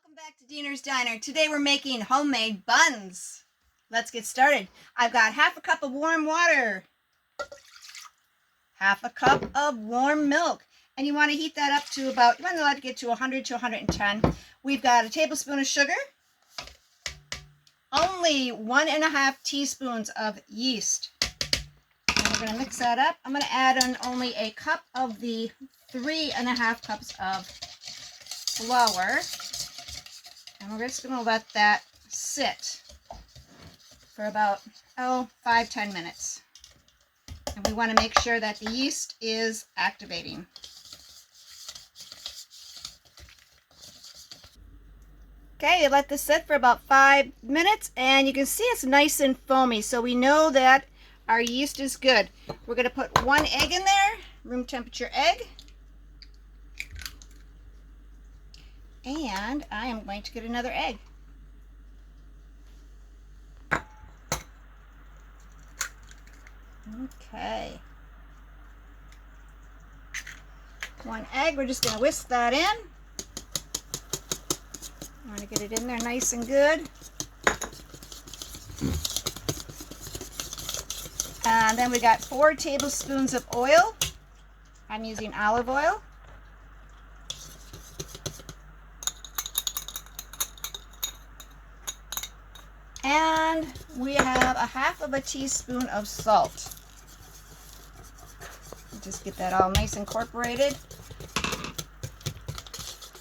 Welcome back to Diener's Diner. Today we're making homemade buns. Let's get started. I've got half a cup of warm water, half a cup of warm milk, and you want to heat that up to about, you want to let it get to 100 to 110. We've got a tablespoon of sugar, only 1.5 teaspoons of yeast. And we're going to mix that up. I'm going to add in only a cup of the 3.5 cups of flour. And we're just going to let that sit for about, 5-10 minutes. And we want to make sure that the yeast is activating. Okay, you let this sit for about 5 minutes, and you can see it's nice and foamy, so we know that our yeast is good. We're going to put 1 egg in there, room temperature egg. And I am going to get another egg. Okay. 1 egg, we're just going to whisk that in. I want to get it in there nice and good. And then we got 4 tablespoons of oil. I'm using olive oil. And we have 1/2 teaspoon of salt. Just get that all nice incorporated.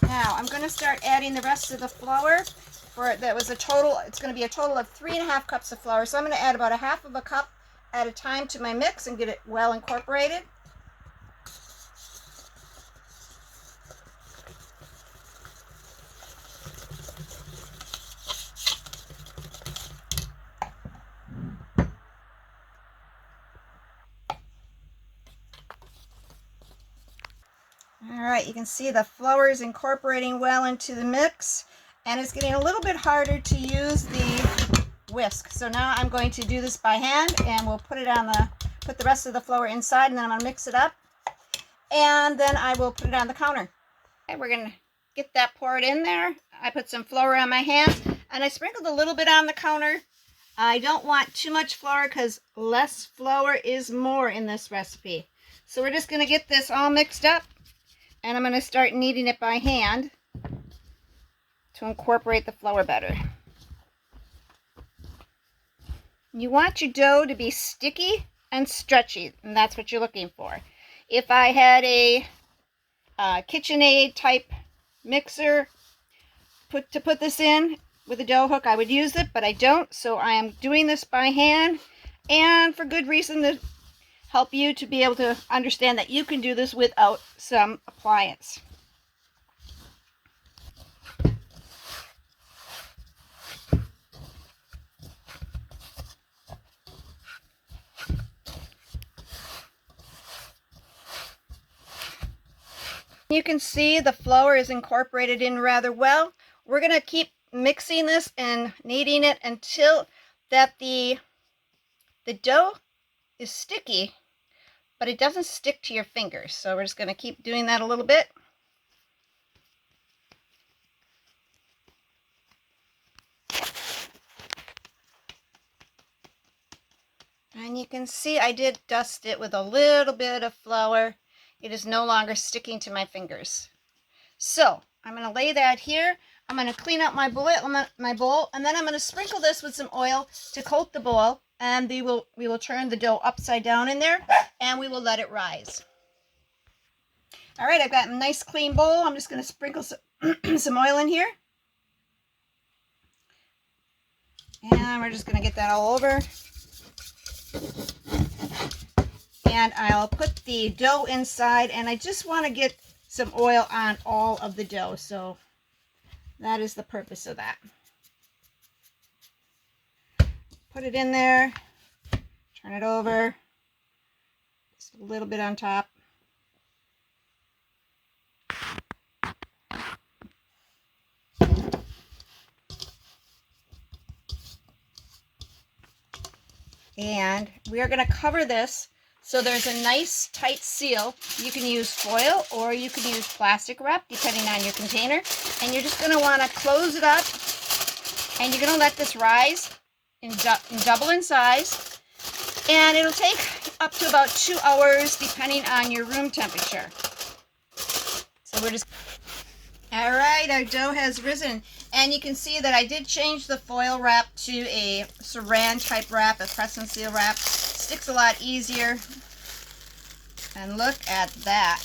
Now I'm going to start adding the rest of the flour. It's going to be a total of 3.5 cups of flour. So I'm going to add about 1/2 cup at a time to my mix and get it well incorporated. Alright, you can see the flour is incorporating well into the mix, and it's getting a little bit harder to use the whisk. So now I'm going to do this by hand, and we'll put the rest of the flour inside, and then I'm going to mix it up, and then I will put it on the counter. Okay, we're going to get that poured in there. I put some flour on my hand, and I sprinkled a little bit on the counter. I don't want too much flour because less flour is more in this recipe. So we're just going to get this all mixed up. And I'm going to start kneading it by hand to incorporate the flour better. You want your dough to be sticky and stretchy, and that's what you're looking for. If I had a KitchenAid type mixer to put this in with a dough hook, I would use it, but I don't, so I am doing this by hand, and for good reason, to help you to be able to understand that you can do this without some appliance. You can see the flour is incorporated in rather well. We're going to keep mixing this and kneading it until that the dough is sticky, but it doesn't stick to your fingers. So we're just going to keep doing that a little bit. And you can see I did dust it with a little bit of flour. It is no longer sticking to my fingers. So I'm going to lay that here. I'm going to clean up my bowl, and then I'm going to sprinkle this with some oil to coat the bowl. And we will turn the dough upside down in there, and we will let it rise. All right, I've got a nice clean bowl. I'm just going to sprinkle some oil in here. And we're just going to get that all over. And I'll put the dough inside, and I just want to get some oil on all of the dough. So that is the purpose of that. Put it in there, turn it over, just a little bit on top. And we are going to cover this So there's a nice tight seal. You can use foil or you can use plastic wrap depending on your container. And you're just going to want to close it up, and you're going to let this rise and double in size. And it'll take up to about 2 hours depending on your room temperature. So we're just... All right, our dough has risen. And you can see that I did change the foil wrap to a saran type wrap, a press and seal wrap. Sticks a lot easier. And look at that.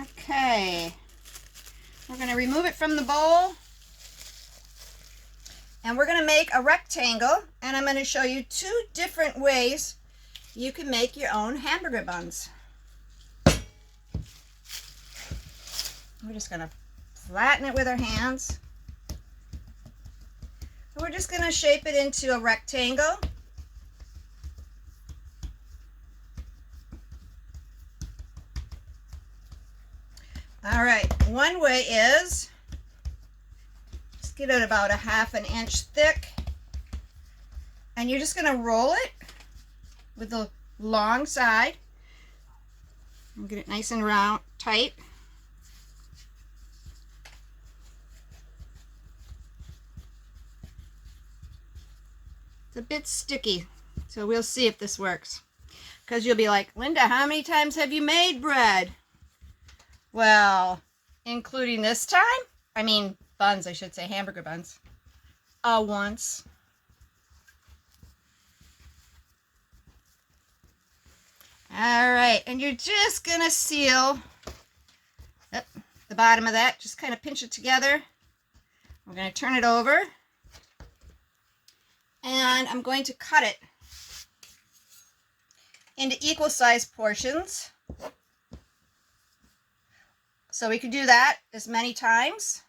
Okay. We're going to remove it from the bowl. And we're going to make a rectangle, and I'm going to show you 2 different ways you can make your own hamburger buns. We're just going to flatten it with our hands. And we're just going to shape it into a rectangle. All right, one way is, just get it about 1/2 inch thick, and you're just going to roll it with the long side and get it nice and round, tight. It's a bit sticky, so we'll see if this works. Because you'll be like, Linda, how many times have you made bread? Well, including this time, I mean buns, I should say, hamburger buns, once. All right, and you're just going to seal the bottom of that. Just kind of pinch it together. We're going to turn it over. And I'm going to cut it into equal sized portions. So we could do that as many times,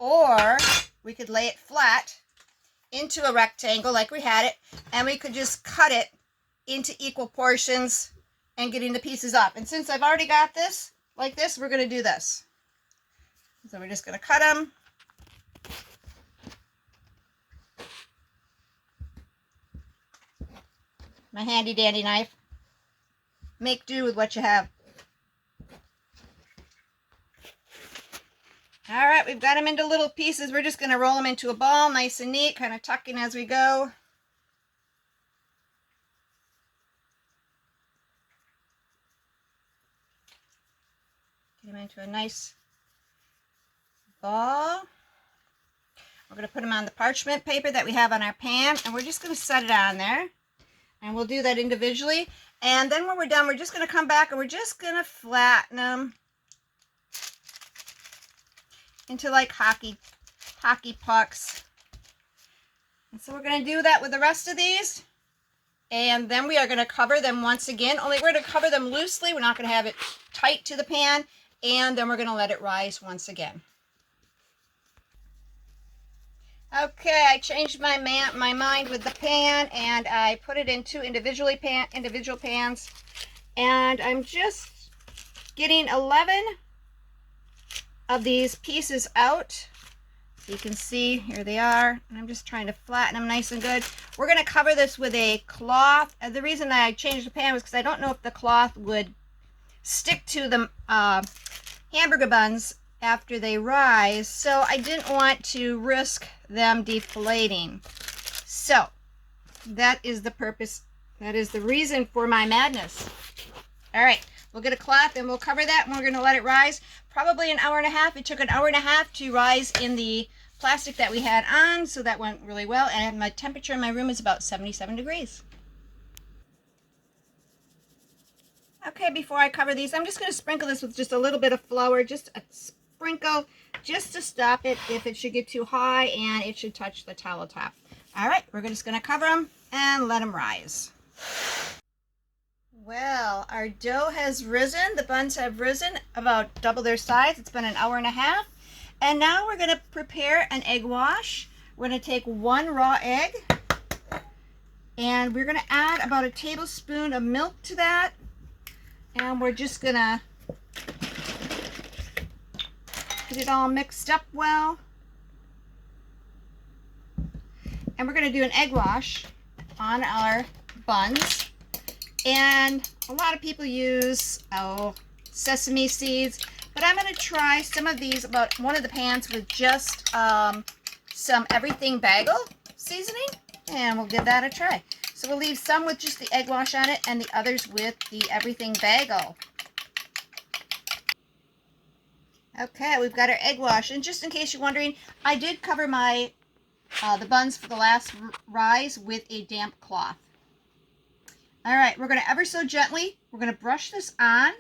or we could lay it flat into a rectangle like we had it, and we could just cut it into equal portions and getting the pieces up. And since I've already got this like this, we're going to do this. So we're just going to cut them. My handy dandy knife. Make do with what you have. All right, we've got them into little pieces. We're just going to roll them into a ball, nice and neat, kind of tucking as we go. Get them into a nice ball. We're going to put them on the parchment paper that we have on our pan, and we're just going to set it on there. And we'll do that individually. And then when we're done, we're just going to come back and we're just going to flatten them into like hockey pucks. And so we're going to do that with the rest of these. And then we are going to cover them once again. Only we're going to cover them loosely. We're not going to have it tight to the pan. And then we're going to let it rise once again. Okay, I changed my mind with the pan, and I put it into individual pans, and I'm just getting 11 of these pieces out. So you can see, here they are, and I'm just trying to flatten them nice and good. We're going to cover this with a cloth. The reason I changed the pan was because I don't know if the cloth would stick to the hamburger buns after they rise, so I didn't want to risk them deflating. So that is the purpose, that is the reason for my madness. All right, we'll get a cloth and we'll cover that, and we're going to let it rise probably an hour and a half. It took an hour and a half to rise in the plastic that we had on, so that went really well. And my temperature in my room is about 77 degrees. Okay, before I cover these, I'm just going to sprinkle this with just a little bit of flour, just a sprinkle, just to stop it if it should get too high and it should touch the towel top. All right, we're just going to cover them and let them rise. Well, our dough has risen. The buns have risen about double their size. It's been an hour and a half. And now we're going to prepare an egg wash. We're going to take 1 raw egg, and we're going to add about 1 tablespoon of milk to that. And we're just going to Get it all mixed up well. And we're going to do an egg wash on our buns. And a lot of people use sesame seeds, but I'm going to try some of these about one of the pans with just some Everything Bagel seasoning, and we'll give that a try. So we'll leave some with just the egg wash on it and the others with the Everything Bagel. Okay, we've got our egg wash, and just in case you're wondering, I did cover my the buns for the last rise with a damp cloth. All right, we're going to ever so gently, we're going to brush this on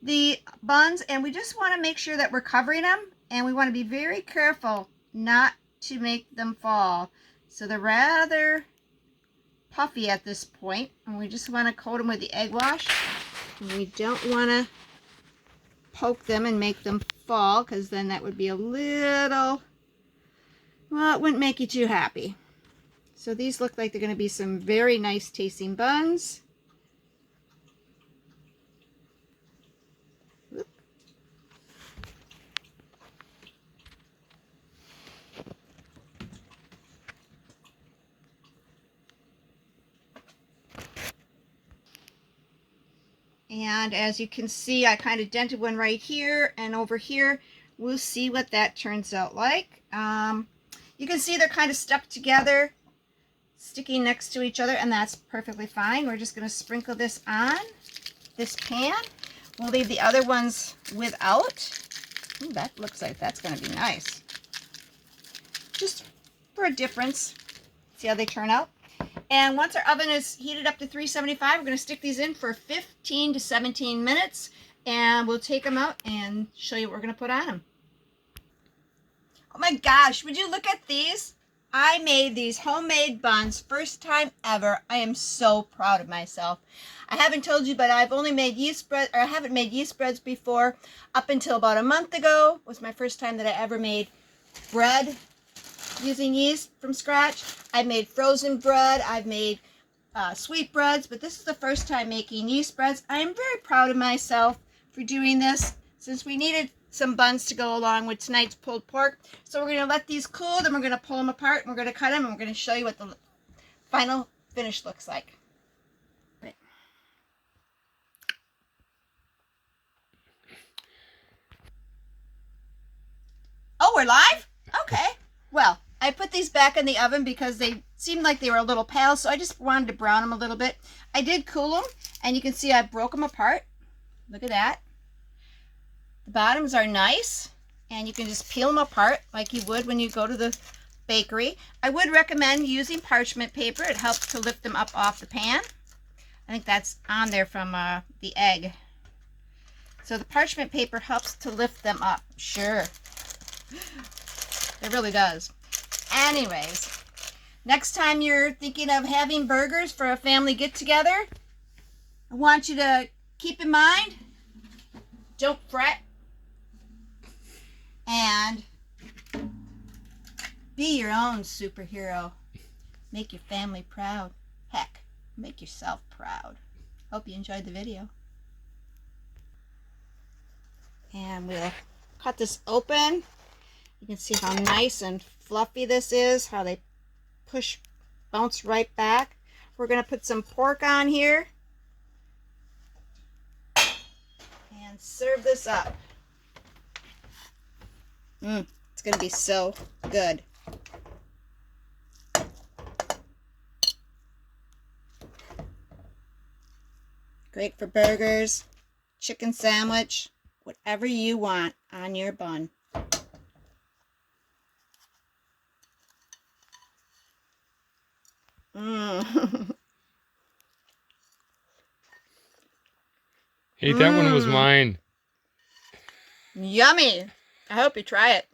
the buns, and we just want to make sure that we're covering them, and we want to be very careful not to make them fall. So they're rather puffy at this point, and we just want to coat them with the egg wash. And we don't want to poke them and make them fall, because then that would be a little, well, it wouldn't make you too happy. So these look like they're going to be some very nice tasting buns. Oop. And as you can see, I kind of dented one right here and over here. We'll see what that turns out like. You can see they're kind of stuck together, sticking next to each other, and that's perfectly fine. We're just going to sprinkle this on this pan. We'll leave the other ones without. Ooh, that looks like that's going to be nice. Just for a difference. See how they turn out? And once our oven is heated up to 375, we're going to stick these in for 15 to 17 minutes, and we'll take them out and show you what we're going to put on them. Oh my gosh, would you look at these? I made these homemade buns, first time ever. I am so proud of myself. I haven't told you, but I've only made yeast bread, or I haven't made yeast breads before. Up until about a month ago was my first time that I ever made bread using yeast from scratch. I've made frozen bread, I've made sweet breads, but this is the first time making yeast breads. I am very proud of myself for doing this, since we needed some buns to go along with tonight's pulled pork. So we're going to let these cool, then we're going to pull them apart, and we're going to cut them, and we're going to show you what the final finish looks like. Right. Oh, we're live? Okay. Well, I put these back in the oven because they seemed like they were a little pale, so I just wanted to brown them a little bit. I did cool them, and you can see I broke them apart. Look at that. The bottoms are nice, and you can just peel them apart like you would when you go to the bakery. I would recommend using parchment paper. It helps to lift them up off the pan. I think that's on there from the egg. So the parchment paper helps to lift them up. Sure. It really does. Anyways, next time you're thinking of having burgers for a family get-together, I want you to keep in mind, don't fret, and be your own superhero. Make your family proud. Heck, make yourself proud. Hope you enjoyed the video. And we'll cut this open. You can see how nice and fluffy this is, how they bounce right back. We're going to put some pork on here and serve this up. It's going to be so good. Great for burgers, chicken sandwich, whatever you want on your bun. Hey, that one was mine. Yummy. I hope you try it.